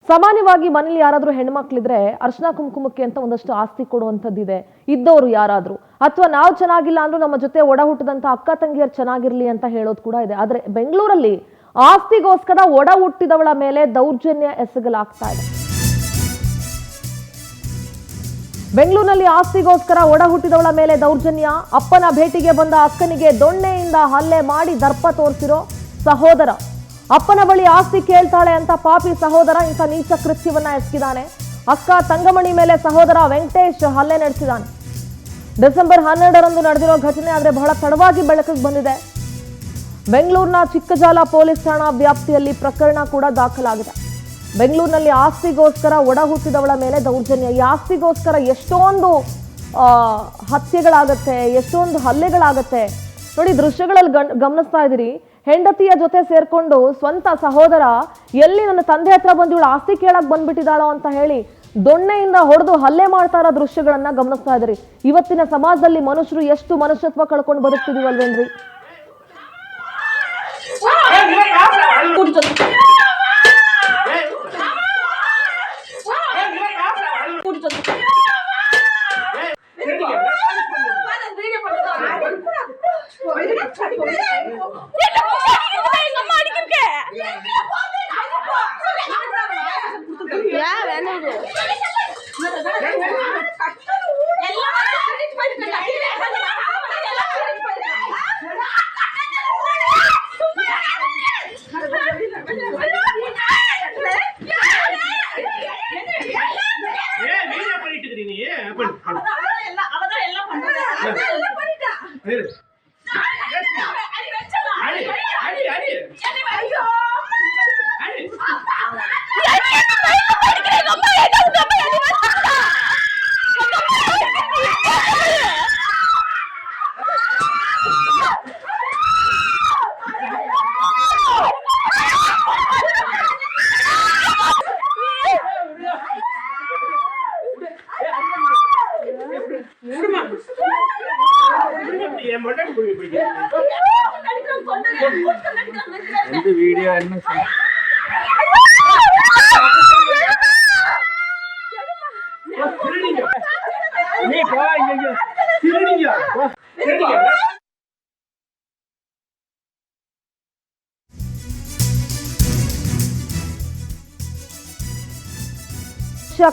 ಸಾಮಾನ್ಯವಾಗಿ ಮನೇಲಿ ಯಾರಾದ್ರೂ ಹೆಣ್ಮಕ್ಳಿದ್ರೆ ಅರ್ಶನ ಕುಂಕುಮಕ್ಕೆ ಅಂತ ಒಂದಷ್ಟು ಆಸ್ತಿ ಕೊಡುವಂಥದ್ದಿದೆ ಇದ್ದವರು ಯಾರಾದ್ರೂ, ಅಥವಾ ನಾವು ಚೆನ್ನಾಗಿಲ್ಲ ಅಂದ್ರೂ ನಮ್ಮ ಜೊತೆ ಒಡ ಹುಟ್ಟಿದಂತ ಅಕ್ಕ ತಂಗಿಯರು ಚೆನ್ನಾಗಿರ್ಲಿ ಅಂತ ಹೇಳೋದು ಕೂಡ ಇದೆ. ಆದ್ರೆ ಬೆಂಗಳೂರಲ್ಲಿ ಆಸ್ತಿಗೋಸ್ಕರ ಒಡ ಹುಟ್ಟಿದವಳ ಮೇಲೆ ದೌರ್ಜನ್ಯ ಎಸಗಲಾಗ್ತಾ ಇದೆ. ಬೆಂಗಳೂರಿನಲ್ಲಿ ಆಸ್ತಿಗೋಸ್ಕರ ಒಡ ಹುಟ್ಟಿದವಳ ಮೇಲೆ ದೌರ್ಜನ್ಯ. ಅಪ್ಪನ ಭೇಟಿಗೆ ಬಂದ ಅಕ್ಕನಿಗೆ ದೊಣ್ಣೆಯಿಂದ ಹಲ್ಲೆ ಮಾಡಿ ದರ್ಪ ತೋರಿಸಿರೋ ಸಹೋದರ. ಅಪ್ಪನ ಬಳಿ ಆಸ್ತಿ ಕೇಳ್ತಾಳೆ ಅಂತ ಪಾಪಿ ಸಹೋದರ ಇಂಥ ನೀಚ ಕೃತ್ಯವನ್ನ ಎಸಗಿದಾನೆ. ಅಕ್ಕ ತಂಗಮಣಿ ಮೇಲೆ ಸಹೋದರ ವೆಂಕಟೇಶ್ ಹಲ್ಲೆ ನಡೆಸಿದಾನೆ. ಡಿಸೆಂಬರ್ 12ರಂದು ನಡೆದಿರೋ ಘಟನೆ ಆದ್ರೆ ಬಹಳ ತಡವಾಗಿ ಬೆಳಕಿಗೆ ಬಂದಿದೆ. ಬೆಂಗಳೂರಿನ ಚಿಕ್ಕಜಾಲ ಪೊಲೀಸ್ ಠಾಣಾ ವ್ಯಾಪ್ತಿಯಲ್ಲಿ ಪ್ರಕರಣ ಕೂಡ ದಾಖಲಾಗಿದೆ. ಬೆಂಗಳೂರಿನಲ್ಲಿ ಆಸ್ತಿಗೋಸ್ಕರ ಒಡ ಹುಟ್ಟಿದವಳ ಮೇಲೆ ದೌರ್ಜನ್ಯ. ಈ ಆಸ್ತಿಗೋಸ್ಕರ ಎಷ್ಟೊಂದು ಹತ್ಯೆಗಳಾಗತ್ತೆ, ಎಷ್ಟೊಂದು ಹಲ್ಲೆಗಳಾಗತ್ತೆ ನೋಡಿ. ದೃಶ್ಯಗಳಲ್ಲಿ ಗಮನಿಸ್ತಾ ಇದ್ದೀರಿ. ಹೆಂಡತಿಯ ಜೊತೆ ಸೇರ್ಕೊಂಡು ಸ್ವಂತ ಸಹೋದರ ಎಲ್ಲಿ ನನ್ನ ತಂದೆ ಹತ್ರ ಬಂದು ಇವಳು ಆಸ್ತಿ ಕೇಳಕ್ ಬಂದ್ಬಿಟ್ಟಿದ್ದಾಳೋ ಅಂತ ಹೇಳಿ ದೊಣ್ಣೆಯಿಂದ ಹೊಡೆದು ಹಲ್ಲೆ ಮಾಡ್ತಾ ಇರೋ ದೃಶ್ಯಗಳನ್ನ ಗಮನಿಸ್ತಾ ಇದ್ರಿ. ಇವತ್ತಿನ ಸಮಾಜದಲ್ಲಿ ಮನುಷ್ಯರು ಎಷ್ಟು ಮನುಷ್ಯತ್ವ ಕಳ್ಕೊಂಡು ಬದುಕ್ತಿದೀವಲ್ವೇನ್ರಿ. வீடியோ என்ன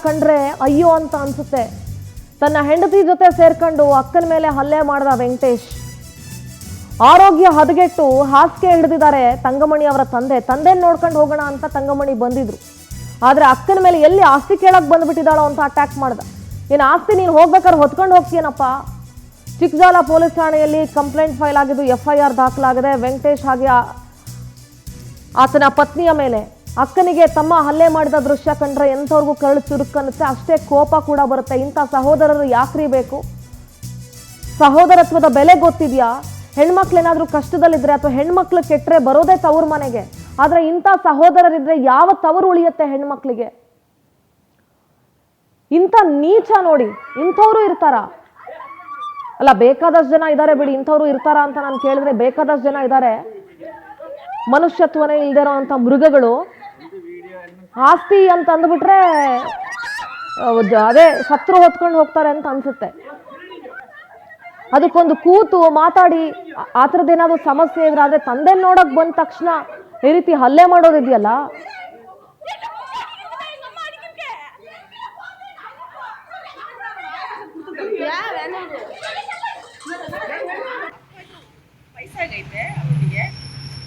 ಕಂಡ್ರೆ ಅಯ್ಯೋ ಅಂತ ಅನ್ಸುತ್ತೆ. ತನ್ನ ಹೆಂಡತಿ ಜೊತೆ ಸೇರ್ಕೊಂಡು ಅಕ್ಕನ ಮೇಲೆ ಹಲ್ಲೆ ಮಾಡಿದ ವೆಂಕಟೇಶ್. ಆರೋಗ್ಯ ಹದಗೆಟ್ಟು ಹಾಸಿಗೆ ಹಿಡಿದಿದ್ದಾರೆ ತಂಗಮಣಿ ಅವರ ತಂದೆ ನೋಡ್ಕೊಂಡು ಹೋಗೋಣ ಅಂತ ತಂಗಮಣಿ ಬಂದಿದ್ರು. ಆದ್ರೆ ಅಕ್ಕನ ಮೇಲೆ ಎಲ್ಲಿ ಆಸ್ತಿ ಕೇಳಕ್ ಬಂದ್ಬಿಟ್ಟಿದ್ದಾಳೋ ಅಂತ ಅಟ್ಯಾಕ್ ಮಾಡ್ದ. ಏನ್ ಆಸ್ತಿ ನೀನು ಹೋಗ್ಬೇಕಾದ್ರೆ ಹೊತ್ಕೊಂಡು ಹೋಗ್ತೀನಪ್ಪ. ಚಿಕ್ಕಜಾಲ ಪೊಲೀಸ್ ಠಾಣೆಯಲ್ಲಿ ಕಂಪ್ಲೇಂಟ್ ಫೈಲ್ ಆಗಿದ್ದು, FIR ದಾಖಲಾಗಿದೆ. ವೆಂಕಟೇಶ್ ಹಾಗೆ ಆತನ ಪತ್ನಿಯ ಮೇಲೆ ಅಕ್ಕನಿಗೆ ತಮ್ಮ ಹಲ್ಲೆ ಮಾಡಿದ ದೃಶ್ಯ ಕಂಡ್ರೆ ಎಂಥವ್ರಿಗೂ ಕರಳು ಚುರುಕನ್ನುತ್ತೆ, ಅಷ್ಟೇ ಕೋಪ ಕೂಡ ಬರುತ್ತೆ. ಇಂಥ ಸಹೋದರರು ಯಾಕ್ರಿ ಬೇಕು? ಸಹೋದರತ್ವದ ಬೆಲೆ ಗೊತ್ತಿದ್ಯಾ? ಹೆಣ್ಮಕ್ಳೇನಾದ್ರೂ ಕಷ್ಟದಲ್ಲಿದ್ರೆ ಅಥವಾ ಹೆಣ್ಮಕ್ಳು ಕೆಟ್ಟರೆ ಬರೋದೇ ತವ್ರ ಮನೆಗೆ. ಆದ್ರೆ ಇಂಥ ಸಹೋದರರಿದ್ರೆ ಯಾವ ತವರು ಉಳಿಯುತ್ತೆ ಹೆಣ್ಮಕ್ಳಿಗೆ? ಇಂಥ ನೀಚ ನೋಡಿ, ಇಂಥವ್ರು ಇರ್ತಾರ? ಅಲ್ಲ, ಬೇಕಾದಷ್ಟು ಜನ ಇದ್ದಾರೆ ಬಿಡಿ. ಇಂಥವ್ರು ಇರ್ತಾರ ಅಂತ ನಾನು ಕೇಳಿದ್ರೆ ಬೇಕಾದಷ್ಟು ಜನ ಇದ್ದಾರೆ. ಮನುಷ್ಯತ್ವನೇ ಇಲ್ದಿರೋ ಅಂತ ಮೃಗಗಳು. ಆಸ್ತಿ ಅಂತ ಅಂದ್ಬಿಟ್ರೆ ಅದೇ ಶತ್ರು ಹೊತ್ಕೊಂಡು ಹೋಗ್ತಾರೆ ಅಂತ ಅನ್ಸುತ್ತೆ. ಅದಕ್ಕೊಂದು ಕೂತು ಮಾತಾಡಿ ಆ ಥರದ್ದೇನಾದ್ರು ಸಮಸ್ಯೆ ಇದ್ರೆ, ಆದ್ರೆ ತಂದೆ ನೋಡಕ್ ಬಂದ ತಕ್ಷಣ ಈ ರೀತಿ ಹಲ್ಲೆ ಮಾಡೋದಿದೆಯಲ್ಲ, ವಯಸ್ಸಾಗೈತೆ ಅವನಿಗೆ.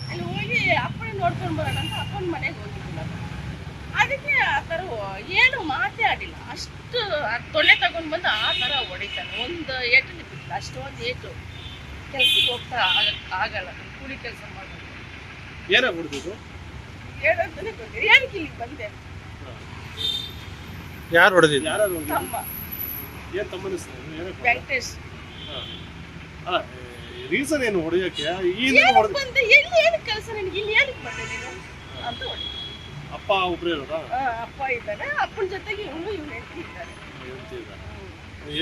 ಅಲ್ಲಿ ಹೋಗಿ ಅಪ್ಪನ ನೋಡ್ಕೊಂಡು ಬರೋಣ ಅಂತ ಅಪ್ಪನ ಮನೆಗೆ ಹೋಗಿದ್ವಿ ನಾವು. ಅದಕ್ಕೆ ಆ ಥರ ಏನು ಮಾತೇ ಆಡಿಲ್ಲ. ಅಷ್ಟು ತೊಲೆ ತಗೊಂಡು ಬಂದು ಆ ಥರ ಹೊಡಿತಾನೆ. ಒಂದು ಏಟು ಬಿಟ್ಟಿಲ್ಲ, ಅಷ್ಟೊಂದು ಏಟು. ಕೆಲ್ಸಕ್ಕೆ ಹೋಗ್ತಾ ಆಗಲ್ಲ, ಕೂಲಿ ಕೆಲಸ ಮಾಡೋದು. ಏನಾಗ ಹೊಡೆದಿದ್ದು ಹೇಳೋದನ್ನೇ ಗೊತ್ತಿಲ್ಲ. ಏನಕ್ಕೆ ಇಲ್ಲಿಗೆ ಬಂದೆ? ಯಾರು ಹೊಡೆದಿದ್ದು? ತಮ್ಮ ವೆಂಕಟೇಶ್. ರೀಸನ್ ಏನು ಹೊಡೆಯೋಕೆ? ಬಂದೆ ಎಲ್ಲಿ ಏನಕ್ಕೆ ಕೆಲಸ ನಿನಗೆ? ಇಲ್ಲಿ ಏನಕ್ಕೆ ಬಂದೆ ನೀನು ಅಂತ ಹೊಡಿ. ಅಪ್ಪ ಒಬ್ಬರೇ ಇರೋದಾ? ಅಪ್ಪ ಇದ್ದಾರೆ, ಅಪ್ಪನ ಜೊತೆಗೆ ಇವನು ಹೆಂಡತಿ ಇದ್ದಾರೆ.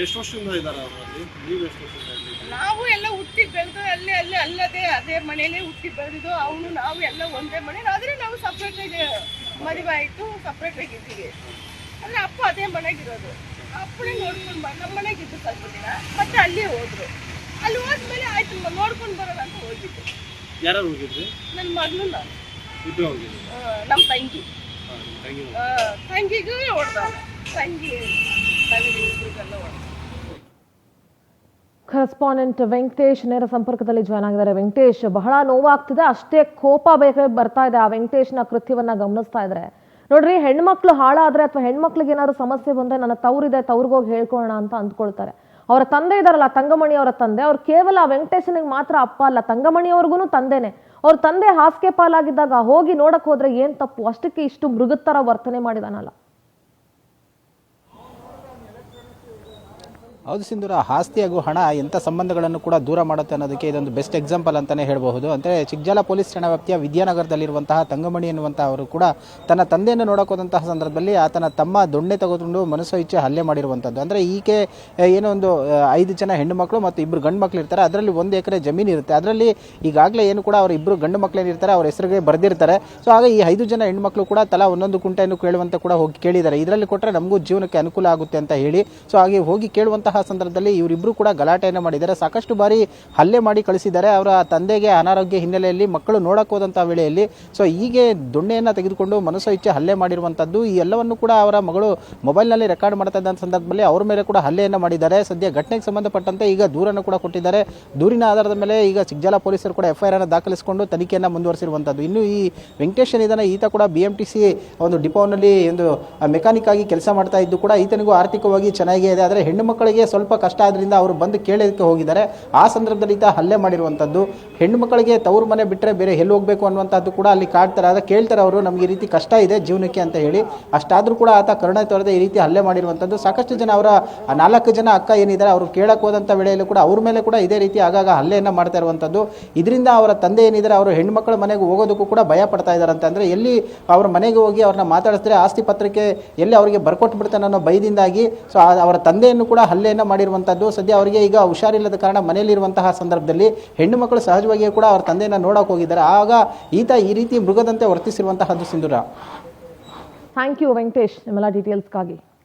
ಎಷ್ಟು ವರ್ಷದಿಂದ ಇದ್ದಾರೆ ಅವರಲ್ಲಿ? ನೀವು ಎಷ್ಟು ವರ್ಷದಿಂದ? ನಾವು ಎಲ್ಲ ಹುಟ್ಟಿ ಬೆಳೆದು ಅಲ್ಲದೇ ಅದೇ ಮನೆಯಲ್ಲೇ ಹುಟ್ಟಿ ಬೆಳೆದಿದ್ದು. ಅವನು ನಾವು ಎಲ್ಲ ಒಂದೇ ಮನೆ, ಆದ್ರೆ ನಾವು ಸಪ್ರೇಟ್ ಮದುವೆ ಆಯಿತು, ಸಪ್ರೇಟಾಗಿ ಇದ್ದೀವಿ. ಅಂದರೆ ಅಪ್ಪ ಅದೇ ಮನೆಗಿರೋದು. ಅಪ್ಪನೇ ನೋಡ್ಕೊಂಡು ನಮ್ಮ ಮನೆಗಿದ್ದು ಸ್ವಲ್ಪ ದಿನ, ಮತ್ತೆ ಅಲ್ಲೇ ಹೋದ್ರು. ಅಲ್ಲಿ ಹೋದ್ಮೇಲೆ ಆಯ್ತು ನೋಡ್ಕೊಂಡು ಬರೋಣ ಅಂತ ಹೋಗಿದ್ದು. ಯಾರು ಹೋಗಿದ್ರಿ? ನನ್ನ ಮಗಳು, ನಾನು, ಇಬ್ರು ಹೋಗಿದ್ರಿ? ನಮ್ಮ ತಂಗಿ, ತಂಗಿಗೂ ಹೊಡೆದ, ತಂಗಿ ಇಬ್ರಿಗೆಲ್ಲ ಹೊಡೆದ. ಕರೆಸ್ಪಾಂಡೆಂಟ್ ವೆಂಕಟೇಶ್ ನೇರ ಸಂಪರ್ಕದಲ್ಲಿ ಜಾಯ್ನ್ ಆಗಿದ್ದಾರೆ. ವೆಂಕಟೇಶ್, ಬಹಳ ನೋವಾಗ್ತಿದೆ, ಅಷ್ಟೇ ಕೋಪ ಬರ್ತಾ ಇದೆ ಆ ವೆಂಕಟೇಶ್ನ ಕೃತ್ಯವನ್ನ ಗಮನಿಸ್ತಾ ಇದ್ರೆ. ನೋಡ್ರಿ, ಹೆಣ್ಮಕ್ಳು ಹಾಳಾದ್ರೆ ಅಥವಾ ಹೆಣ್ಮಕ್ಳಿಗೆ ಏನಾದ್ರು ಸಮಸ್ಯೆ ಬಂದ್ರೆ ನನ್ನ ತವರಿದೆ, ತವ್ರಿಗೋಗಿ ಹೇಳ್ಕೊಳ್ಳೋಣ ಅಂತ ಅಂದ್ಕೊಳ್ತಾರೆ. ಅವರ ತಂದೆ ಇದಾರಲ್ಲ, ತಂಗಮಣಿ ಅವರ ತಂದೆ, ಅವ್ರು ಕೇವಲ ವೆಂಕಟೇಶನಿಗೆ ಮಾತ್ರ ಅಪ್ಪ ಅಲ್ಲ, ತಂಗಮಣಿ ಅವ್ರಿಗೂ ತಂದೆನೆ. ಅವ್ರ ತಂದೆ ಹಾಸಿಗೆ ಪಾಲಾಗಿದ್ದಾಗ ಹೋಗಿ ನೋಡಕ್ ಹೋದ್ರೆ ಏನ್ ತಪ್ಪು? ಅಷ್ಟಕ್ಕೆ ಇಷ್ಟು ಮೃಗದ ತರ ವರ್ತನೆ ಮಾಡಿದಾನಲ್ಲ. ಹೌದು ಸಿಂಧೂರ, ಆಸ್ತಿ ಹಾಗೂ ಹಣ ಎಂಥ ಸಂಬಂಧಗಳನ್ನು ಕೂಡ ದೂರ ಮಾಡುತ್ತೆ ಅನ್ನೋದಕ್ಕೆ ಇದೊಂದು ಬೆಸ್ಟ್ ಎಕ್ಸಾಂಪಲ್ ಅಂತಲೇ ಹೇಳಬಹುದು. ಅಂದರೆ ಚಿಕ್ಕಜಾಲ ಪೊಲೀಸ್ ಠಾಣಾ ವ್ಯಾಪ್ತಿಯ ವಿದ್ಯಾನಗರದಲ್ಲಿರುವಂತಹ ತಂಗಮಣಿ ಎನ್ನುವಂಥ ಅವರು ಕೂಡ ತನ್ನ ತಂದೆಯನ್ನು ನೋಡೋಕೆ ಹೋದಂತಹ ಸಂದರ್ಭದಲ್ಲಿ ಆತನ ತಮ್ಮ ದೊಣ್ಣೆ ತೆಗೆದುಕೊಂಡು ಮನಸ್ಸು ಇಚ್ಛೆ ಹಲ್ಲೆ ಮಾಡಿರುವಂಥದ್ದು. ಅಂದರೆ ಈಕೆ ಏನೋ ಒಂದು 5 ಜನ ಹೆಣ್ಣು ಮಕ್ಕಳು ಮತ್ತು 2 ಗಂಡು ಮಕ್ಕಳು ಇರ್ತಾರೆ. ಅದರಲ್ಲಿ 1 ಎಕರೆ ಜಮೀನು ಇರುತ್ತೆ. ಅದರಲ್ಲಿ ಈಗಾಗಲೇ ಏನು ಕೂಡ ಅವರು 2 ಗಂಡು ಮಕ್ಕಳೇನಿರ್ತಾರೆ ಅವ್ರ ಹೆಸರಿಗೆ ಬರೆದಿರ್ತಾರೆ. ಸೊ ಆಗ ಈ 5 ಜನ ಹೆಣ್ಮಕ್ಳು ಕೂಡ ತಲಾ 1 ಕುಂಟೆಯನ್ನು ಕೇಳುವಂತ ಕೂಡ ಹೋಗಿ ಕೇಳಿದ್ದಾರೆ. ಇದರಲ್ಲಿ ಕೊಟ್ಟರೆ ನಮಗೂ ಜೀವನಕ್ಕೆ ಅನುಕೂಲ ಆಗುತ್ತೆ ಅಂತ ಹೇಳಿ. ಸೊ ಹಾಗೆ ಹೋಗಿ ಕೇಳುವಂತಹ ಸಂದರ್ಭದಲ್ಲಿ ಇವರಿಬ್ರು ಕೂಡ ಗಲಾಟೆಯನ್ನು ಮಾಡಿದ್ದಾರೆ. ಸಾಕಷ್ಟು ಬಾರಿ ಹಲ್ಲೆ ಮಾಡಿ ಕಳಿಸಿದ್ದಾರೆ. ಅವರ ತಂದೆಗೆ ಅನಾರೋಗ್ಯ ಹಿನ್ನೆಲೆಯಲ್ಲಿ ಮಕ್ಕಳು ನೋಡಕ್ ಹೋದಂತಹ ವೇಳೆಯಲ್ಲಿ ಸೊ ಹೀಗೆ ದೊಣ್ಣೆಯನ್ನ ತೆಗೆದುಕೊಂಡು ಮನಸ್ಸು ಇಚ್ಛೆ ಹಲ್ಲೆ ಮಾಡಿರುವಂತದ್ದು. ಈ ಎಲ್ಲವನ್ನು ಕೂಡ ಅವರ ಮಗಳು ಮೊಬೈಲ್ನಲ್ಲಿ ರೆಕಾರ್ಡ್ ಮಾಡ್ತಾ ಇದ್ದ ಸಂದರ್ಭದಲ್ಲಿ ಅವ್ರ ಮೇಲೆ ಕೂಡ ಹಲ್ಲೆಯನ್ನು ಮಾಡಿದ್ದಾರೆ. ಸದ್ಯ ಘಟನೆಗೆ ಸಂಬಂಧಪಟ್ಟಂತೆ ಈಗ ದೂರನ್ನು ಕೂಡ ಕೊಟ್ಟಿದ್ದಾರೆ. ದೂರಿನ ಆಧಾರದ ಮೇಲೆ ಈಗ ಚಿಕ್ಕಜಾಲ ಪೊಲೀಸರು ಕೂಡ FIR ಅನ್ನು ದಾಖಲಿಸಿಕೊಂಡು ತನಿಖೆಯನ್ನು ಮುಂದುವರಿಸಿರುವಂತದ್ದು. ಇನ್ನು ಈ ವೆಂಕಟೇಶ್ ಏನಿದ್ದಾನೆ, ಈತ ಕೂಡ BMTC ಒಂದು ಡಿಪೋನಲ್ಲಿ ಒಂದು ಮೆಕ್ಯಾನಿಕ್ ಆಗಿ ಕೆಲಸ ಮಾಡ್ತಾ ಇದ್ದು ಕೂಡ ಈತನಿಗೂ ಆರ್ಥಿಕವಾಗಿ ಚೆನ್ನಾಗೇ ಇದೆ. ಆದರೆ ಹೆಣ್ಣು ಮಕ್ಕಳಿಗೆ ಸ್ವಲ್ಪ ಕಷ್ಟ ಆದ್ರಿಂದ ಅವರು ಬಂದು ಕೇಳೋದಕ್ಕೆ ಹೋಗಿದ್ದಾರೆ. ಆ ಸಂದರ್ಭದಲ್ಲಿ ಈತ ಹಲ್ಲೆ ಮಾಡಿರುವಂಥದ್ದು. ಹೆಣ್ಣು ಮಕ್ಕಳಿಗೆ ತವರು ಮನೆ ಬಿಟ್ಟರೆ ಬೇರೆ ಎಲ್ಲಿ ಹೋಗಬೇಕು ಅನ್ನುವಂಥದ್ದು ಕೂಡ ಅಲ್ಲಿ ಕಾಡ್ತಾರೆ. ಆಗ ಕೇಳ್ತಾರೆ ಅವರು, ನಮಗೆ ಈ ರೀತಿ ಕಷ್ಟ ಇದೆ ಜೀವನಕ್ಕೆ ಅಂತ ಹೇಳಿ. ಅಷ್ಟಾದರೂ ಕೂಡ ಆತ ಕರುಣೆ ತೋರದೆ ಈ ರೀತಿ ಹಲ್ಲೆ ಮಾಡಿರುವಂಥದ್ದು. ಸಾಕಷ್ಟು ಜನ ಅವರ 4 ಜನ ಅಕ್ಕ ಏನಿದ್ದಾರೆ ಅವರು ಕೇಳಕ್ಕೆ ಹೋದಂಥ ವೇಳೆಯಲ್ಲೂ ಕೂಡ ಅವ್ರ ಮೇಲೆ ಕೂಡ ಇದೇ ರೀತಿ ಆಗಾಗ ಹಲ್ಲೆಯನ್ನು ಮಾಡ್ತಾ ಇರುವಂಥದ್ದು. ಇದರಿಂದ ಅವರ ತಂದೆ ಏನಿದ್ದಾರೆ ಅವರು ಹೆಣ್ಮಕ್ಳ ಮನೆಗೆ ಹೋಗೋದಕ್ಕೂ ಕೂಡ ಭಯ ಪಡ್ತಾ ಇದ್ದಾರಂತೆ. ಅಂದರೆ ಎಲ್ಲಿ ಅವ್ರ ಮನೆಗೆ ಹೋಗಿ ಅವ್ರನ್ನ ಮಾತಾಡಿಸಿದ್ರೆ ಆಸ್ತಿ ಪತ್ರಕ್ಕೆ ಎಲ್ಲಿ ಅವರಿಗೆ ಬರ್ಕೊಟ್ಟು ಬಿಡ್ತಾನೆ ಅನ್ನೋ ಭಯದಿಂದಾಗಿ ಸೊ ಅವರ ತಂದೆಯನ್ನು ಕೂಡ ಹಲ್ಲೆಯನ್ನು ಮಾಡಿರುವಂಥದ್ದು. ಸದ್ಯ ಅವರಿಗೆ ಈಗ ಹುಷಾರಿಲ್ಲದ ಕಾರಣ ಮನೆಯಲ್ಲಿರುವಂತಹ ಸಂದರ್ಭದಲ್ಲಿ ಹೆಣ್ಣು ಮಕ್ಕಳು ಸಹಜವಾಗಿಯೂ ಕೂಡ ಅವರ ತಂದೆಯನ್ನು ನೋಡಕ್ಕೆ ಹೋಗಿದ್ದಾರೆ. ಆಗ ಈತ ಈ ರೀತಿ ಮೃಗದಂತೆ ವರ್ತಿಸಿರುವಂತಹದ್ದು ಸಿಂಧೂರ. ಥ್ಯಾಂಕ್ ಯು ವೆಂಕಟೇಶ್, ನಿಮ್ಮೆಲ್ಲ ಡೀಟೇಲ್ಸ್ಗಾಗಿ.